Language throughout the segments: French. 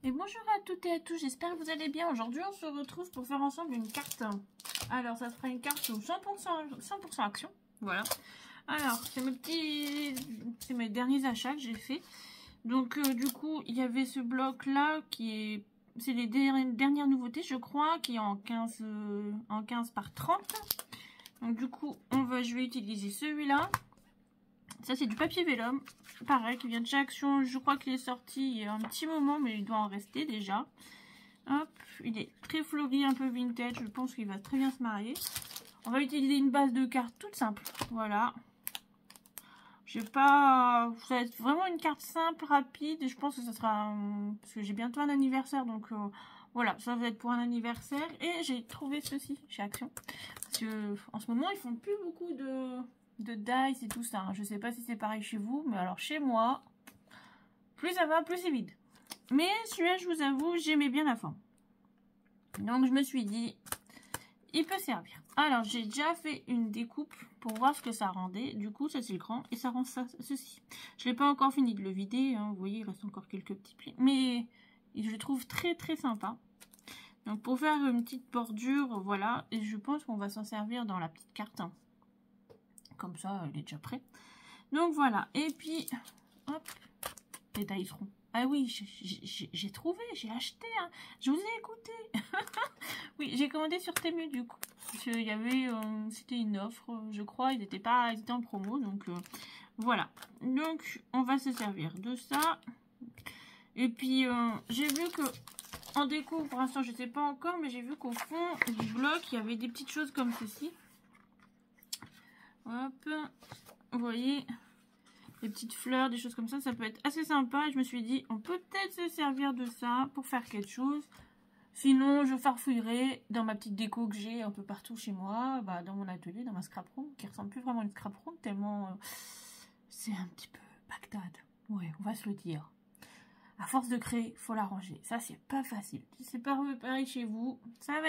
Et bonjour à toutes et à tous, j'espère que vous allez bien. Aujourd'hui on se retrouve pour faire ensemble une carte. Alors ça sera une carte 100% action, voilà. Alors c'est mes derniers achats que j'ai fait. Donc du coup il y avait ce bloc là c'est les dernières nouveautés je crois, qui est en 15 par 30. Donc du coup je vais utiliser celui-là. Ça c'est du papier vélum, pareil, qui vient de chez Action. Je crois qu'il est sorti il y a un petit moment, mais il doit en rester déjà. Hop, il est très fleuri, un peu vintage, je pense qu'il va très bien se marier. On va utiliser une base de cartes toute simple, voilà. Ça va être vraiment une carte simple, rapide, et je pense que ça sera... parce que j'ai bientôt un anniversaire, donc voilà, ça va être pour un anniversaire. Et j'ai trouvé ceci chez Action, parce que en ce moment ils font plus beaucoup de dice et tout ça, hein. Je sais pas si c'est pareil chez vous, mais alors chez moi, plus ça va, plus c'est vide. Mais celui-là, je vous avoue, j'aimais bien la forme. Donc je me suis dit, il peut servir. Alors j'ai déjà fait une découpe pour voir ce que ça rendait. Du coup, ça c'est le grand et ça rend ceci. Je l'ai pas encore fini de le vider, hein. Vous voyez, il reste encore quelques petits plis, mais je le trouve très très sympa. Donc pour faire une petite bordure, voilà, et je pense qu'on va s'en servir dans la petite carte, hein. Comme ça, il est déjà prêt. Donc voilà. Et puis, hop, les dice ronds. Ah oui, j'ai trouvé, j'ai acheté. Hein. Je vous ai écouté. Oui, j'ai commandé sur Temu du coup. Parce qu'il y avait, c'était une offre, je crois. Ils étaient en promo. Donc voilà. Donc on va se servir de ça. Et puis j'ai vu que en déco, pour l'instant, je sais pas encore, mais j'ai vu qu'au fond du bloc, il y avait des petites choses comme ceci. Hop, vous voyez, des petites fleurs, des choses comme ça peut être assez sympa. Et je me suis dit, on peut peut-être se servir de ça pour faire quelque chose. Sinon, je farfouillerai dans ma petite déco que j'ai un peu partout chez moi, dans mon atelier, dans ma scrap room, qui ressemble plus vraiment à une scrap room, tellement c'est un petit peu Bagdad. Ouais, on va se le dire. À force de créer, faut la ranger. Ça, c'est pas facile. Si c'est pas pareil chez vous, ça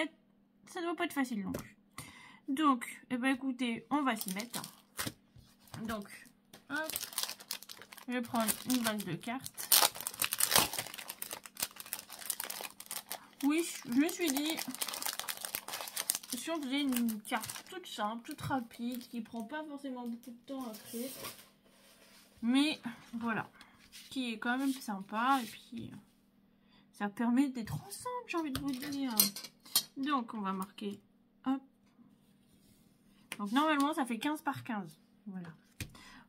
doit pas être facile non plus. Donc, eh ben écoutez, on va s'y mettre. Donc, hop, je vais prendre une base de cartes. Oui, je me suis dit, si on faisait une carte toute simple, toute rapide, qui prend pas forcément beaucoup de temps à créer, mais voilà, qui est quand même sympa, et puis ça permet d'être ensemble, j'ai envie de vous dire. Donc, on va marquer, hop. Donc normalement ça fait 15 par 15. Voilà.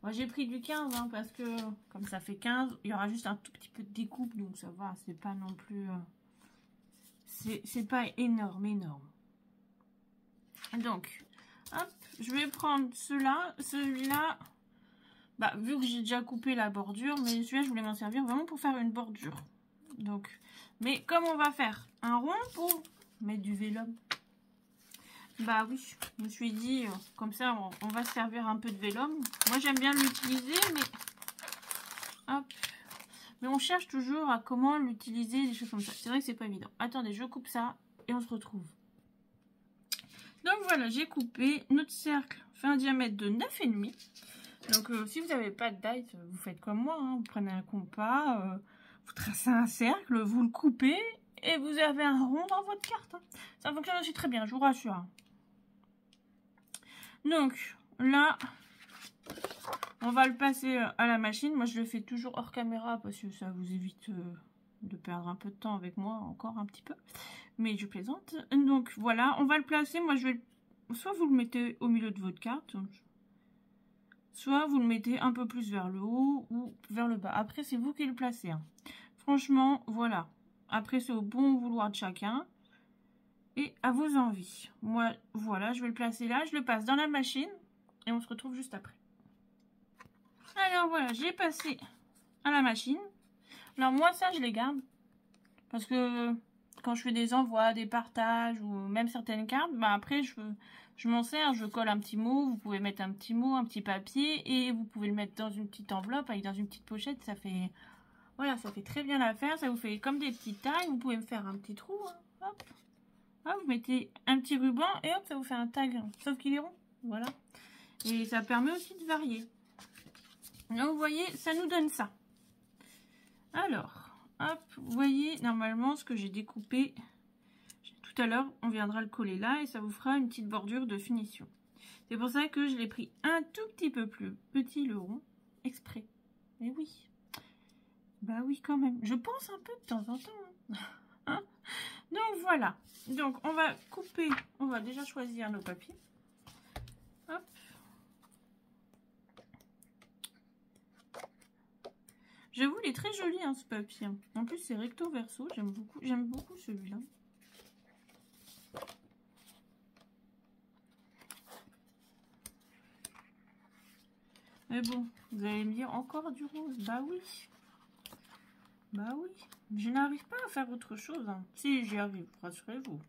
Moi j'ai pris du 15 hein, parce que comme ça fait 15, il y aura juste un tout petit peu de découpe. Donc ça va, c'est pas non plus... c'est pas énorme. Donc, hop, je vais prendre celui-là. Vu que j'ai déjà coupé la bordure, mais celui-là je voulais m'en servir vraiment pour faire une bordure. Donc, mais comme on va faire un rond pour mettre du vélum. Bah oui, je me suis dit, comme ça, on va se servir un peu de vélum. Moi, j'aime bien l'utiliser, mais... Hop. Mais on cherche toujours à comment l'utiliser, des choses comme ça. C'est vrai que c'est pas évident. Attendez, je coupe ça et on se retrouve. Donc voilà, j'ai coupé. Notre cercle fait un diamètre de 9,5. Donc si vous n'avez pas de dice, vous faites comme moi. Hein. Vous prenez un compas, vous tracez un cercle, vous le coupez et vous avez un rond dans votre carte. Hein. Ça fonctionne aussi très bien, je vous rassure. Donc là, on va le passer à la machine. Moi, je le fais toujours hors caméra parce que ça vous évite de perdre un peu de temps avec moi, encore un petit peu. Mais je plaisante. Donc voilà, on va le placer. Moi, je vais soit vous le mettez au milieu de votre carte, soit vous le mettez un peu plus vers le haut ou vers le bas. Après, c'est vous qui le placez. Hein. Franchement, voilà. Après, c'est au bon vouloir de chacun. Et à vos envies. Moi, voilà, je vais le placer là. Je le passe dans la machine. Et on se retrouve juste après. Alors voilà, j'ai passé à la machine. Alors moi, ça, je les garde. Parce que quand je fais des envois, des partages ou même certaines cartes, après, je m'en sers. Je colle un petit mot. Vous pouvez mettre un petit mot, un petit papier. Et vous pouvez le mettre dans une petite enveloppe, avec dans une petite pochette. Ça fait... Voilà, ça fait très bien l'affaire. Ça vous fait comme des petites tailles. Vous pouvez me faire un petit trou. Hein. Hop. Hop, vous mettez un petit ruban et hop, ça vous fait un tag. Sauf qu'il est rond. Voilà. Et ça permet aussi de varier. Donc, vous voyez, ça nous donne ça. Alors, hop, vous voyez, normalement, ce que j'ai découpé tout à l'heure, on viendra le coller là et ça vous fera une petite bordure de finition. C'est pour ça que je l'ai pris un tout petit peu plus petit, le rond, exprès. Mais oui. Bah oui, quand même. Je pense un peu de temps en temps. Hein. Donc, voilà. Donc, on va couper. On va déjà choisir nos papiers. Hop. J'avoue, il est très joli, hein, ce papier. En plus, c'est recto verso. J'aime beaucoup celui-là. Mais bon, vous allez me dire encore du rose. Bah oui. Bah oui. Je n'arrive pas à faire autre chose. Hein. Si, j'y arrive, rassurez-vous.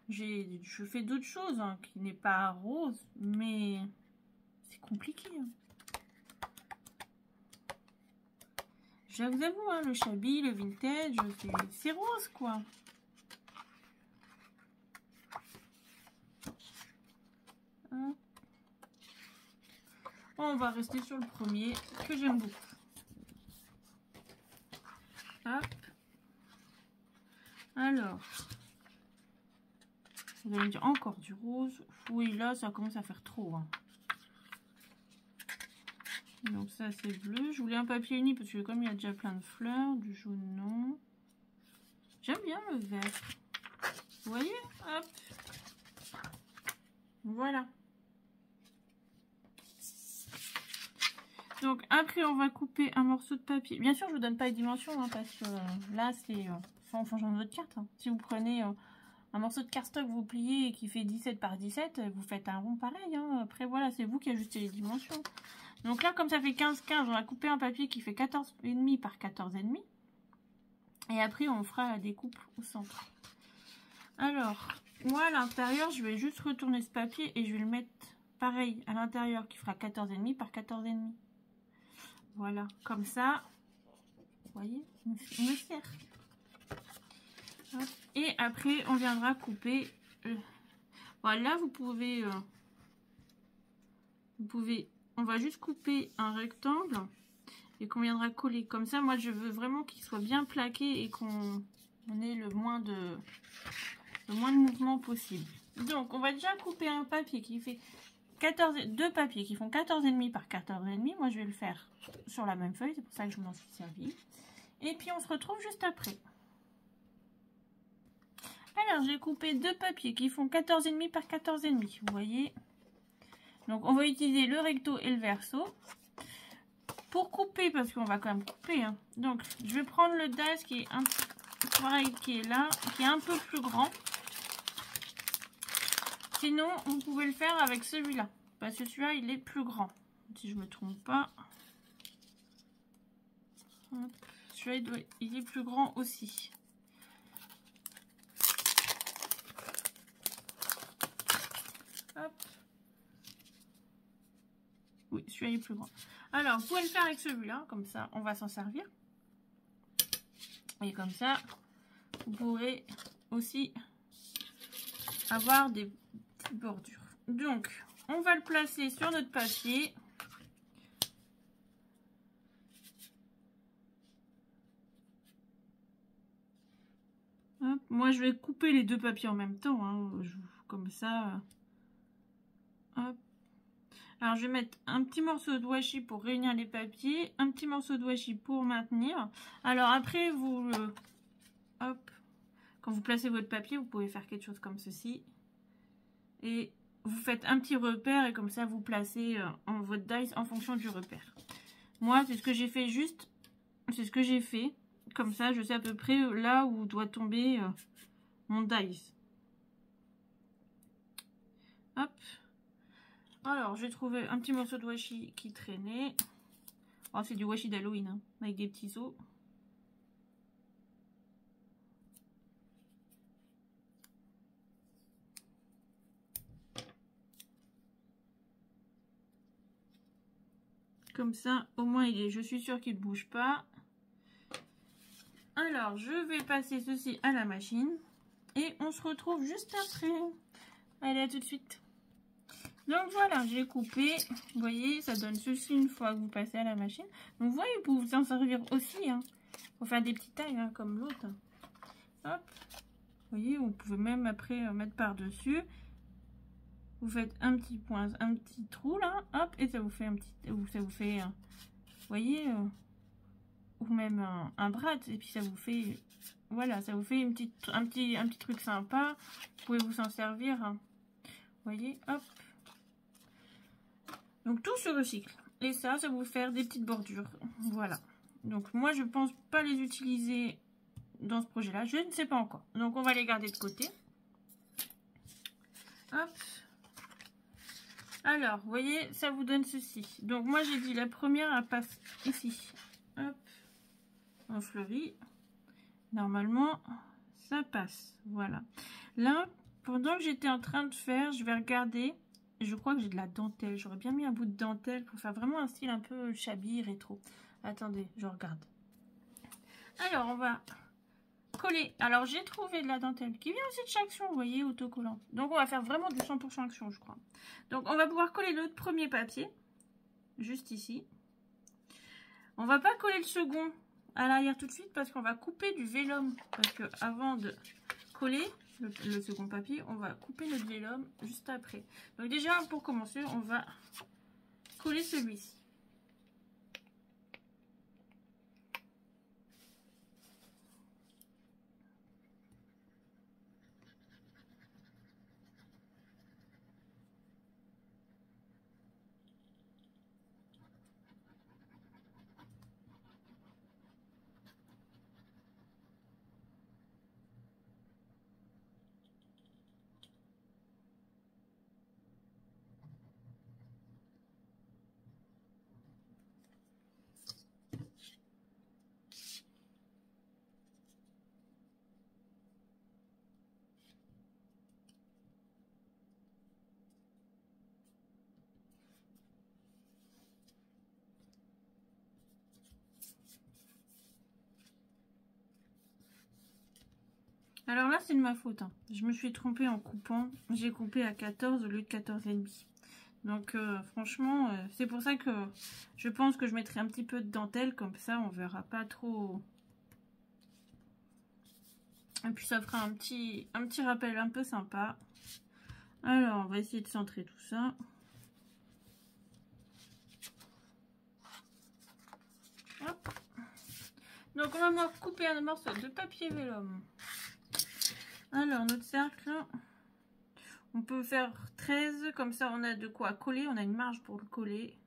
Je fais d'autres choses hein, qui n'est pas rose, mais c'est compliqué. Hein. Je vous avoue, hein, le shabby, le vintage, c'est rose, quoi. Hein. On va rester sur le premier, que j'aime beaucoup. Hop. Alors, vous allez me dire encore du rose. Oui, là, ça commence à faire trop. Hein. Donc ça, c'est bleu. Je voulais un papier uni parce que comme il y a déjà plein de fleurs, du jaune, non. J'aime bien le vert. Vous voyez? Hop. Voilà. Donc après, on va couper un morceau de papier. Bien sûr, je vous donne pas les dimensions hein, parce que là, c'est en fonction de votre carte. Hein. Si vous prenez un morceau de cardstock, vous pliez et qui fait 17 par 17, vous faites un rond pareil. Hein. Après, voilà, c'est vous qui ajustez les dimensions. Donc là, comme ça fait 15-15, on va couper un papier qui fait 14,5 par 14,5. Et après, on fera la découpe au centre. Alors, moi, à l'intérieur, je vais juste retourner ce papier et je vais le mettre pareil à l'intérieur qui fera 14,5 par 14,5. Voilà, comme ça, vous voyez, on me sert. Et après, on viendra couper. Voilà, vous pouvez, on va juste couper un rectangle et qu'on viendra coller. Comme ça, moi, je veux vraiment qu'il soit bien plaqué et qu'on ait le moins de mouvement possible. Donc, on va déjà couper un papier qui fait deux papiers qui font 14,5 par 14,5. Moi, je vais le faire sur la même feuille. C'est pour ça que je m'en suis servi. Et puis, on se retrouve juste après. Alors, j'ai coupé deux papiers qui font 14,5 par 14,5. Vous voyez? Donc, on va utiliser le recto et le verso. Pour couper, parce qu'on va quand même couper. Hein. Donc, je vais prendre le dies qui est pareil, qui est là, qui est un peu plus grand. Sinon, vous pouvez le faire avec celui-là. Parce que celui-là, il est plus grand. Si je ne me trompe pas. Celui-là, il est plus grand aussi. Hop. Oui, celui-là, il est plus grand. Alors, vous pouvez le faire avec celui-là. Comme ça, on va s'en servir. Et comme ça, vous pourrez aussi avoir des petites bordures. Donc, on va le placer sur notre papier. Hop. Moi, je vais couper les deux papiers en même temps. Hein, comme ça. Hop. Alors, je vais mettre un petit morceau de washi pour réunir les papiers. Un petit morceau de washi pour maintenir. Alors, après, hop. Quand vous placez votre papier, vous pouvez faire quelque chose comme ceci. Et vous faites un petit repère et comme ça vous placez votre dice en fonction du repère. Moi c'est ce que j'ai fait comme ça je sais à peu près là où doit tomber mon dice. Hop. Alors j'ai trouvé un petit morceau de washi qui traînait. Oh, c'est du washi d'Halloween hein, avec des petits os. Comme ça, au moins, je suis sûre qu'il ne bouge pas. Alors, je vais passer ceci à la machine. Et on se retrouve juste après. Allez, à tout de suite. Donc voilà, j'ai coupé. Vous voyez, ça donne ceci une fois que vous passez à la machine. Donc vous voyez, vous pouvez vous en servir aussi. Hein. Faut faire des petites tailles hein, comme l'autre. Hop. Vous voyez, vous pouvez même après mettre par-dessus. Vous faites un petit point, un petit trou là, hop, et ça vous fait un petit, ça vous fait, vous voyez, ou même un bras, et puis ça vous fait, voilà, ça vous fait un petit truc sympa. Vous pouvez vous en servir, hein. Vous voyez, hop. Donc tout se recycle. Et ça va vous faire des petites bordures, voilà. Donc moi je pense pas les utiliser dans ce projet-là, je ne sais pas encore. Donc on va les garder de côté. Hop. Alors, vous voyez, ça vous donne ceci. Donc, moi, j'ai dit la première, elle passe ici. Hop. En fleurie. Normalement, ça passe. Voilà. Là, pendant que j'étais en train de faire, je vais regarder. Je crois que j'ai de la dentelle. J'aurais bien mis un bout de dentelle pour faire vraiment un style un peu shabby, rétro. Attendez, je regarde. Alors, on va coller. Alors, j'ai trouvé de la dentelle qui vient aussi de chez Action, vous voyez, autocollante. Donc, on va faire vraiment du 100% Action, je crois. Donc, on va pouvoir coller le premier papier, juste ici. On va pas coller le second à l'arrière tout de suite parce qu'on va couper du vélum. Parce que avant de coller le second papier, on va couper notre vélum juste après. Donc, déjà, pour commencer, on va coller celui-ci. Alors là, c'est de ma faute, hein. Je me suis trompée en coupant. J'ai coupé à 14 au lieu de 14,5. Donc, franchement, c'est pour ça que je pense que je mettrai un petit peu de dentelle. Comme ça, on verra pas trop. Et puis, ça fera un petit rappel un peu sympa. Alors, on va essayer de centrer tout ça. Hop. Donc, on va couper un morceau de papier vélum. Alors, notre cercle, on peut faire 13, comme ça on a de quoi coller, on a une marge pour le coller.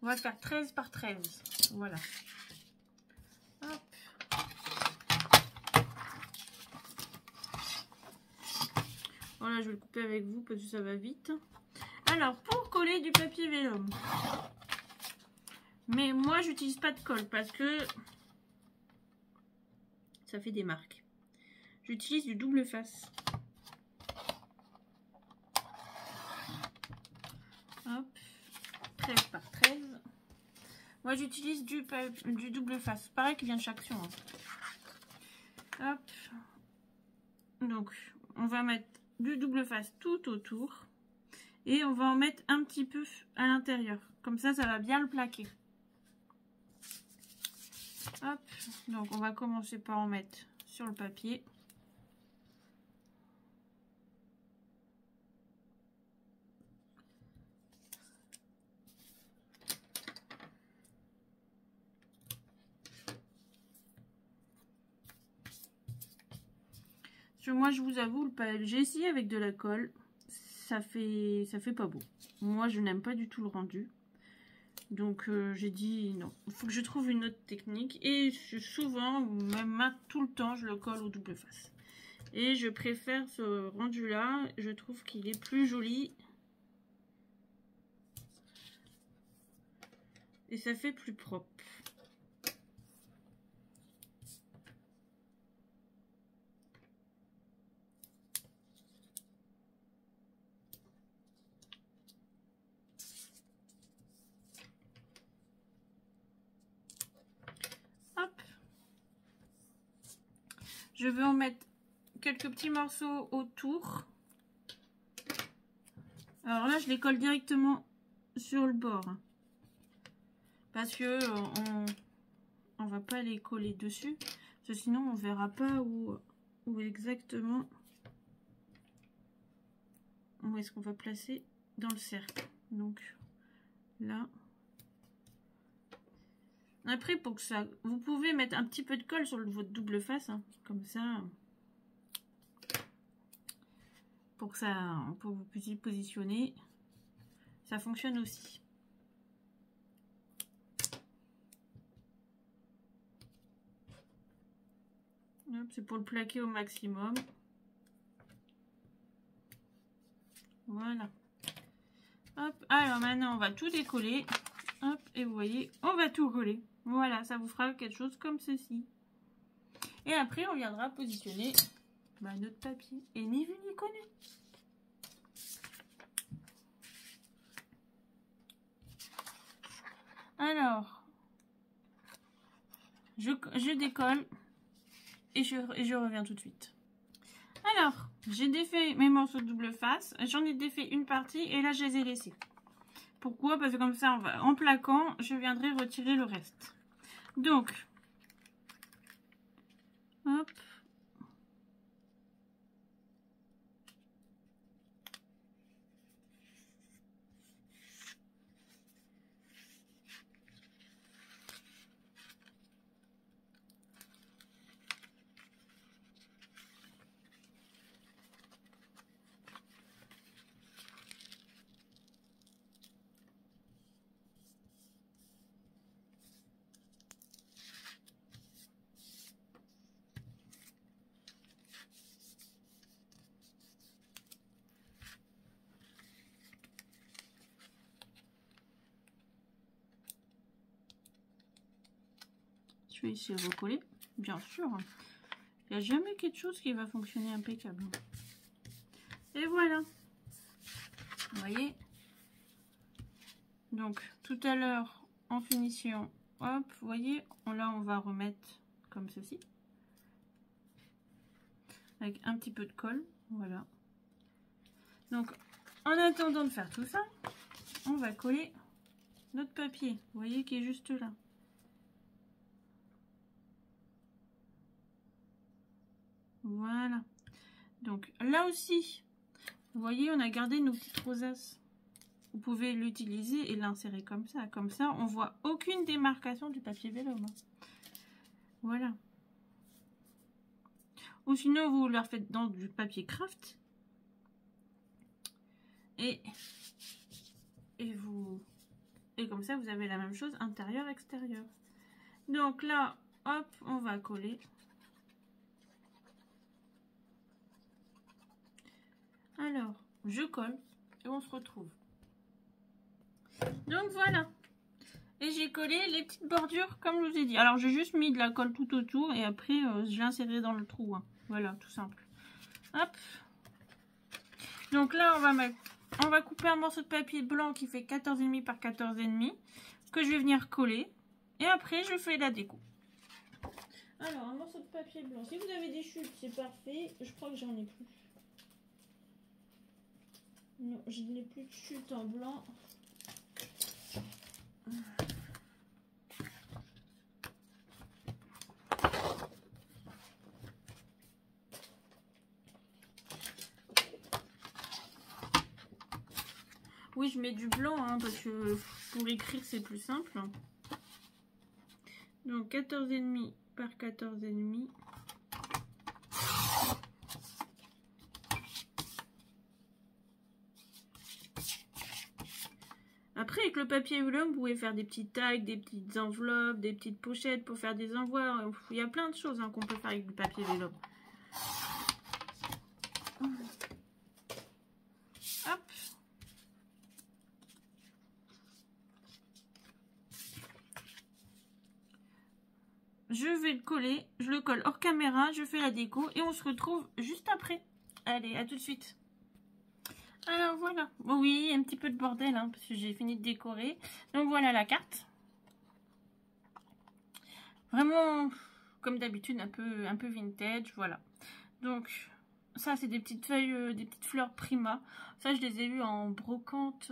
On va faire 13 par 13, voilà. Hop. Voilà, je vais le couper avec vous parce que ça va vite. Alors, pour coller du papier vélum, mais moi j'utilise pas de colle parce que ça fait des marques. J'utilise du double face. Hop, 13 par 13. Moi j'utilise du double face. Pareil qu'il vient de chez Action. Hein. Hop. Donc on va mettre du double face tout autour. Et on va en mettre un petit peu à l'intérieur. Comme ça, ça va bien le plaquer. Hop. Donc on va commencer par en mettre sur le papier. Moi, je vous avoue, j'ai essayé avec de la colle, ça fait pas beau. Moi, je n'aime pas du tout le rendu. Donc, j'ai dit non. Il faut que je trouve une autre technique. Et souvent, même tout le temps, je le colle au double face. Et je préfère ce rendu-là. Je trouve qu'il est plus joli. Et ça fait plus propre. Je vais en mettre quelques petits morceaux autour. Alors là, je les colle directement sur le bord. Parce que on va pas les coller dessus, parce que sinon on verra pas où exactement où est-ce qu'on va placer dans le cercle. Donc là. Après, pour que ça, vous pouvez mettre un petit peu de colle sur votre double face, hein, comme ça, pour que vous puissiez positionner. Ça fonctionne aussi. C'est pour le plaquer au maximum. Voilà. Hop. Alors maintenant, on va tout décoller. Hop. Et vous voyez, on va tout coller. Voilà, ça vous fera quelque chose comme ceci. Et après, on viendra positionner notre papier. Et ni vu ni connu. Alors, je décolle et je reviens tout de suite. Alors, j'ai défait mes morceaux de double face. J'en ai défait une partie et là, je les ai laissés. Pourquoi? Parce que comme ça, en plaquant, je viendrai retirer le reste. Donc, hop. Je vais essayer de recoller, bien sûr. Il n'y a jamais quelque chose qui va fonctionner impeccable. Et voilà. Vous voyez? Donc, tout à l'heure, en finition, hop, vous voyez, là, on va remettre comme ceci. Avec un petit peu de colle, voilà. Donc, en attendant de faire tout ça, on va coller notre papier. Vous voyez, qui est juste là. Voilà. Donc là aussi, vous voyez, on a gardé nos petites rosaces. Vous pouvez l'utiliser et l'insérer comme ça. Comme ça, on voit aucune démarcation du papier vélum. Voilà. Ou sinon, vous le refaites dans du papier craft. Et comme ça, vous avez la même chose intérieur-extérieur. Donc là, hop, on va coller. Alors, je colle et on se retrouve. Donc voilà. Et j'ai collé les petites bordures comme je vous ai dit. Alors, j'ai juste mis de la colle tout autour et après, je l'ai inséré dans le trou. Hein. Voilà, tout simple. Hop. Donc là, on va couper un morceau de papier blanc qui fait 14,5 par 14,5 que je vais venir coller. Et après, je fais la déco. Alors, un morceau de papier blanc. Si vous avez des chutes, c'est parfait. Je crois que j'en ai plus. Non, je n'ai plus de chute en blanc. Oui, je mets du blanc hein, parce que pour écrire c'est plus simple. Donc 14,5 par 14,5. Après, avec le papier vélum, vous pouvez faire des petits tags, des petites enveloppes, des petites pochettes pour faire des envois. Il y a plein de choses hein, qu'on peut faire avec du papier vélum. Hop. Je vais le coller, je le colle hors caméra, je fais la déco et on se retrouve juste après. Allez, à tout de suite. Alors voilà, oui, un petit peu de bordel hein, parce que j'ai fini de décorer. Donc voilà la carte. Vraiment, comme d'habitude, un peu vintage, voilà. Donc, Ça, c'est des petites feuilles, des petites fleurs Prima. Ça, je les ai eues en brocante,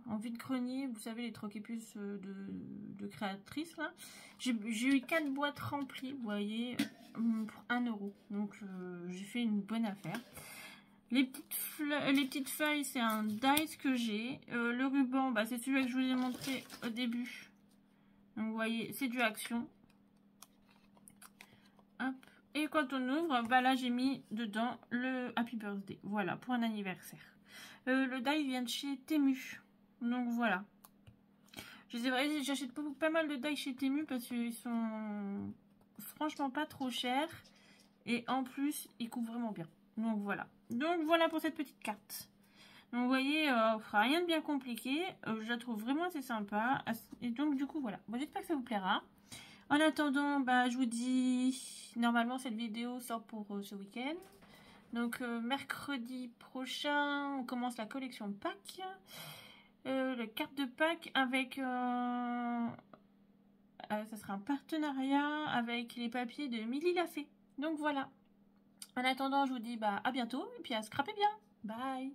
en vide-grenier. Vous savez, les troquet-puces de créatrices, là. J'ai eu 4 boîtes remplies, vous voyez, pour 1 €. Donc, j'ai fait une bonne affaire. Les petites feuilles, c'est un dice que j'ai. Le ruban, bah, c'est celui que je vous ai montré au début. Donc, vous voyez, c'est du Action. Hop. Et quand on ouvre, bah là j'ai mis dedans le Happy Birthday. Voilà, pour un anniversaire. Le die vient de chez Temu. Donc voilà. J'achète pas mal de die chez Temu parce qu'ils sont franchement pas trop chers. Et en plus, ils couvrent vraiment bien. Donc voilà. Donc voilà pour cette petite carte. Donc vous voyez, rien de bien compliqué. Je la trouve vraiment assez sympa. Et donc du coup voilà. Bon, j'espère que ça vous plaira. En attendant, bah, je vous dis, normalement cette vidéo sort pour ce week-end. Donc mercredi prochain, on commence la collection Pâques. La carte de Pâques avec, ça sera un partenariat avec les papiers de Milly l'a fait. Donc voilà. En attendant, je vous dis bah, à bientôt et puis à scraper bien. Bye.